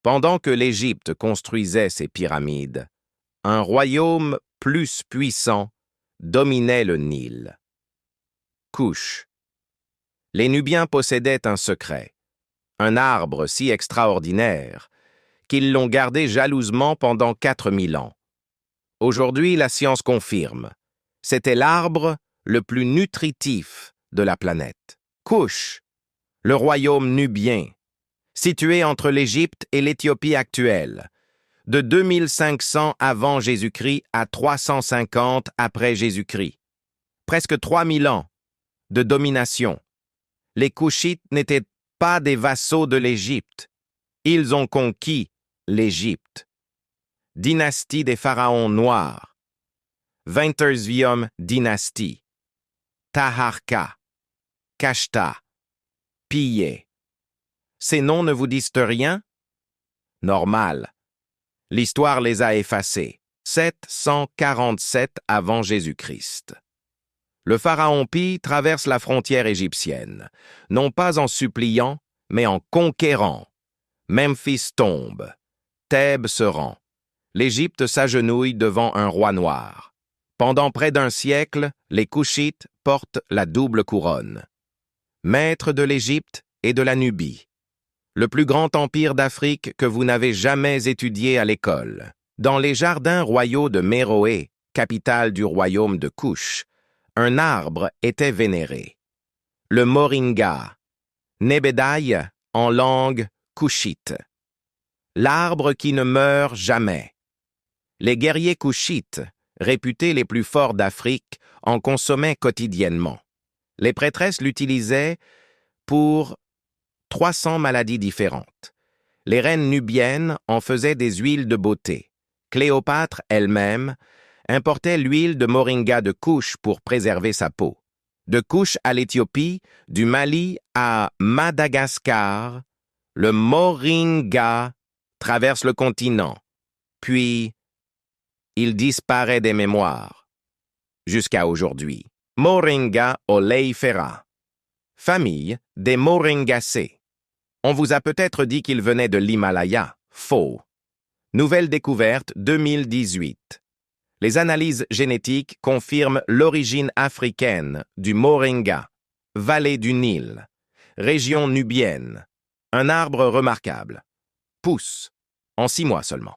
Pendant que l'Égypte construisait ses pyramides, un royaume plus puissant dominait le Nil. Couche. Les Nubiens possédaient un secret, un arbre si extraordinaire qu'ils l'ont gardé jalousement pendant 4000 ans. Aujourd'hui, la science confirme. C'était l'arbre le plus nutritif de la planète. Couche, le royaume nubien, situé entre l'Égypte et l'Éthiopie actuelle, de 2500 avant Jésus-Christ à 350 après Jésus-Christ. Presque 3000 ans de domination. Les Couchites n'étaient pas des vassaux de l'Égypte. Ils ont conquis l'Égypte. Dynastie des pharaons noirs. Wintersvium dynastie. Taharqa. Kashta. Pillé. Ces noms ne vous disent rien? Normal. L'histoire les a effacés. 747 avant Jésus-Christ. Le pharaon Pi traverse la frontière égyptienne, non pas en suppliant, mais en conquérant. Memphis tombe. Thèbes se rend. L'Égypte s'agenouille devant un roi noir. Pendant près d'un siècle, les Couchites portent la double couronne. Maîtres de l'Égypte et de la Nubie. Le plus grand empire d'Afrique que vous n'avez jamais étudié à l'école. Dans les jardins royaux de Méroé, capitale du royaume de Couche, un arbre était vénéré. Le moringa, Nebedaï en langue couchite. L'arbre qui ne meurt jamais. Les guerriers couchites, réputés les plus forts d'Afrique, en consommaient quotidiennement. Les prêtresses l'utilisaient pour 300 maladies différentes. Les reines nubiennes en faisaient des huiles de beauté. Cléopâtre elle-même importait l'huile de moringa de Couche pour préserver sa peau. De Couche à l'Éthiopie, du Mali à Madagascar, le moringa traverse le continent, puis il disparaît des mémoires. Jusqu'à aujourd'hui. Moringa oleifera. Famille des moringacées. On vous a peut-être dit qu'il venait de l'Himalaya. Faux. Nouvelle découverte 2018. Les analyses génétiques confirment l'origine africaine du moringa, vallée du Nil, région nubienne. Un arbre remarquable. Pousse, en 6 mois seulement.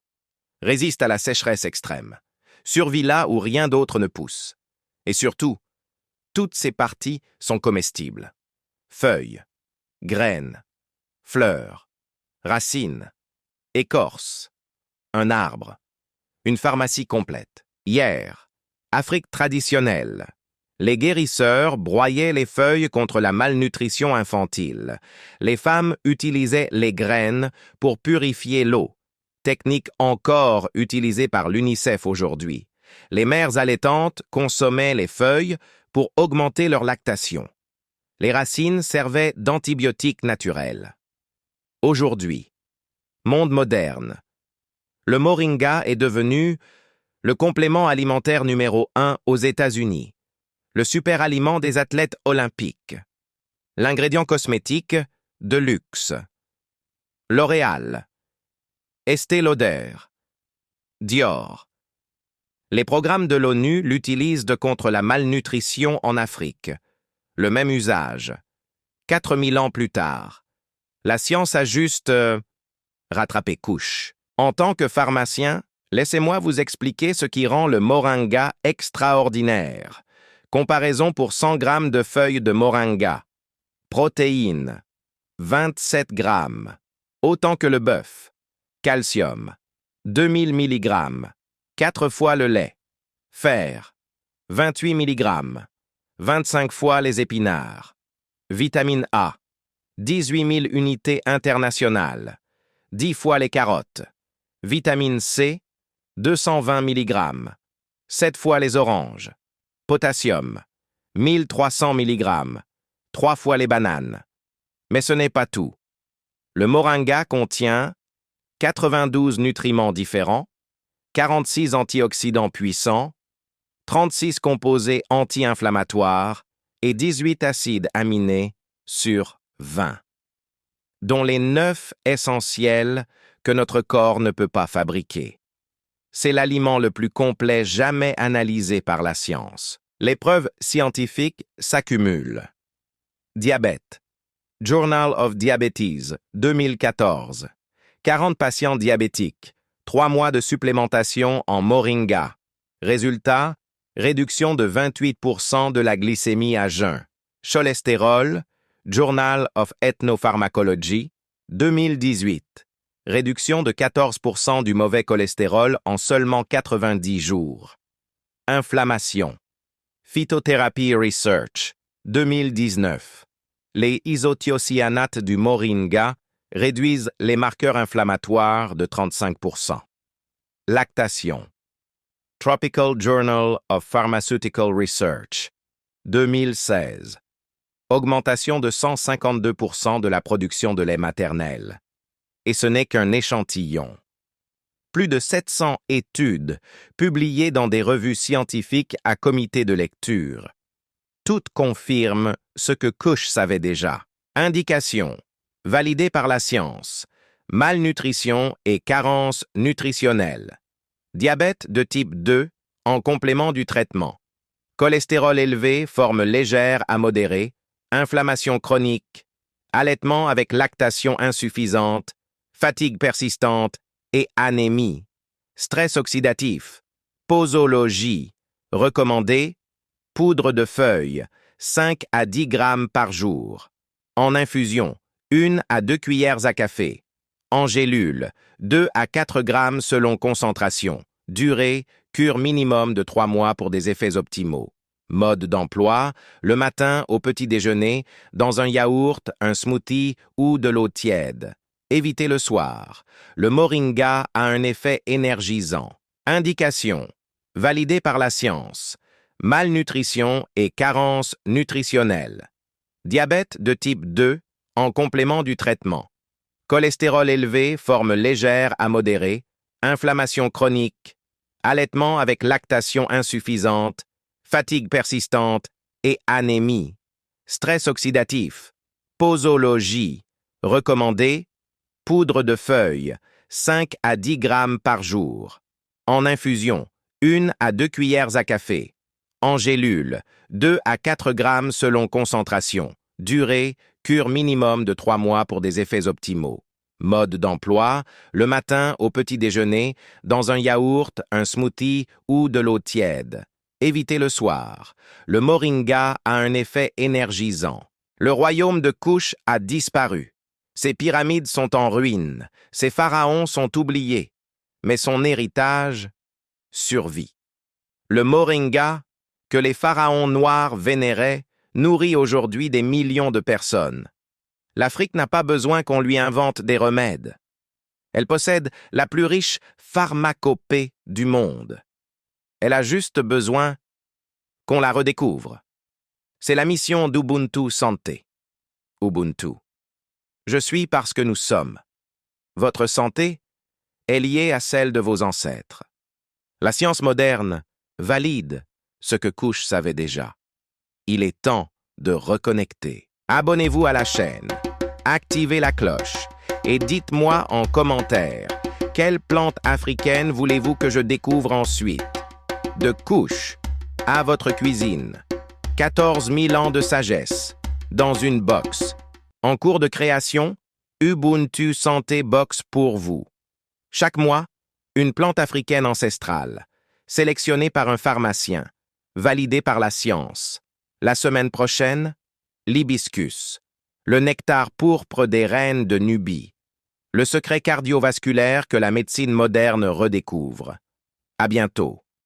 Résiste à la sécheresse extrême. Survit là où rien d'autre ne pousse. Et surtout, toutes ses parties sont comestibles. Feuilles, graines, fleurs, racines, écorce. Un arbre. Une pharmacie complète. Hier, Afrique traditionnelle. Les guérisseurs broyaient les feuilles contre la malnutrition infantile. Les femmes utilisaient les graines pour purifier l'eau. Technique encore utilisée par l'UNICEF aujourd'hui. Les mères allaitantes consommaient les feuilles pour augmenter leur lactation. Les racines servaient d'antibiotiques naturels. Aujourd'hui, monde moderne. Le moringa est devenu le complément alimentaire numéro 1 aux États-Unis, le super-aliment des athlètes olympiques, l'ingrédient cosmétique de luxe, L'Oréal, Estée Lauder, Dior. Les programmes de l'ONU l'utilisent contre la malnutrition en Afrique. Le même usage. 4000 ans plus tard. La science a juste rattrapé Couche. En tant que pharmacien, laissez-moi vous expliquer ce qui rend le moringa extraordinaire. Comparaison pour 100 grammes de feuilles de moringa. Protéines, 27 grammes. Autant que le bœuf. Calcium, 2000 mg. 4 fois le lait. Fer, 28 mg. 25 fois les épinards. Vitamine A, 18 000 unités internationales. 10 fois les carottes. Vitamine C, 220 mg. 7 fois les oranges. Potassium, 1300 mg. 3 fois les bananes. Mais ce n'est pas tout. Le moringa contient 92 nutriments différents, 46 antioxydants puissants, 36 composés anti-inflammatoires et 18 acides aminés sur 20, dont les 9 essentiels que notre corps ne peut pas fabriquer. C'est l'aliment le plus complet jamais analysé par la science. Les preuves scientifiques s'accumulent. Diabète. Journal of Diabetes, 2014. 40 patients diabétiques. 3 mois de supplémentation en moringa. Résultat, réduction de 28% de la glycémie à jeun. Cholestérol, Journal of Ethnopharmacology, 2018. Réduction de 14% du mauvais cholestérol en seulement 90 jours. Inflammation. Phytotherapy Research, 2019. Les isothiocyanates du moringa réduisent les marqueurs inflammatoires de 35%. Lactation. Tropical Journal of Pharmaceutical Research, 2016. Augmentation de 152% de la production de lait maternel. Et ce n'est qu'un échantillon. Plus de 700 études publiées dans des revues scientifiques à comité de lecture. Toutes confirment ce que Kush savait déjà. Indication, validée par la science, malnutrition et carence nutritionnelle. Diabète de type 2 en complément du traitement. Cholestérol élevé, forme légère à modérée, inflammation chronique, allaitement avec lactation insuffisante, fatigue persistante et anémie. Stress oxydatif. Posologie. Recommandé. Poudre de feuilles, 5 à 10 grammes par jour. En infusion, 1 à 2 cuillères à café. En gélule, 2 à 4 grammes selon concentration. Durée, cure minimum de 3 mois pour des effets optimaux. Mode d'emploi, le matin au petit déjeuner, dans un yaourt, un smoothie ou de l'eau tiède. Évitez le soir. Le moringa a un effet énergisant. Indication, validée par la science. Malnutrition et carence nutritionnelle. Diabète de type 2 en complément du traitement. Cholestérol élevé, forme légère à modérée, inflammation chronique, allaitement avec lactation insuffisante, fatigue persistante et anémie. Stress oxydatif. Posologie. Recommandé. Poudre de feuilles, 5 à 10 grammes par jour. En infusion, 1 à 2 cuillères à café. En gélule, 2 à 4 grammes selon concentration. Durée, cure minimum de 3 mois pour des effets optimaux. Mode d'emploi, le matin au petit déjeuner, dans un yaourt, un smoothie ou de l'eau tiède. Évitez le soir. Le moringa a un effet énergisant. Le royaume de Kush a disparu. Ses pyramides sont en ruine. Ses pharaons sont oubliés. Mais son héritage survit. Le moringa, que les pharaons noirs vénéraient, nourrit aujourd'hui des millions de personnes. L'Afrique n'a pas besoin qu'on lui invente des remèdes. Elle possède la plus riche pharmacopée du monde. Elle a juste besoin qu'on la redécouvre. C'est la mission d'Ubuntu Santé. Ubuntu. Je suis parce que nous sommes. Votre santé est liée à celle de vos ancêtres. La science moderne valide ce que Kush savait déjà. Il est temps de reconnecter. Abonnez-vous à la chaîne, activez la cloche et dites-moi en commentaire quelle plante africaine voulez-vous que je découvre ensuite. De Kush à votre cuisine. 14 000 ans de sagesse dans une box. En cours de création, Ubuntu Santé Box pour vous. Chaque mois, une plante africaine ancestrale, sélectionnée par un pharmacien, validée par la science. La semaine prochaine, l'hibiscus, le nectar pourpre des reines de Nubie, le secret cardiovasculaire que la médecine moderne redécouvre. À bientôt.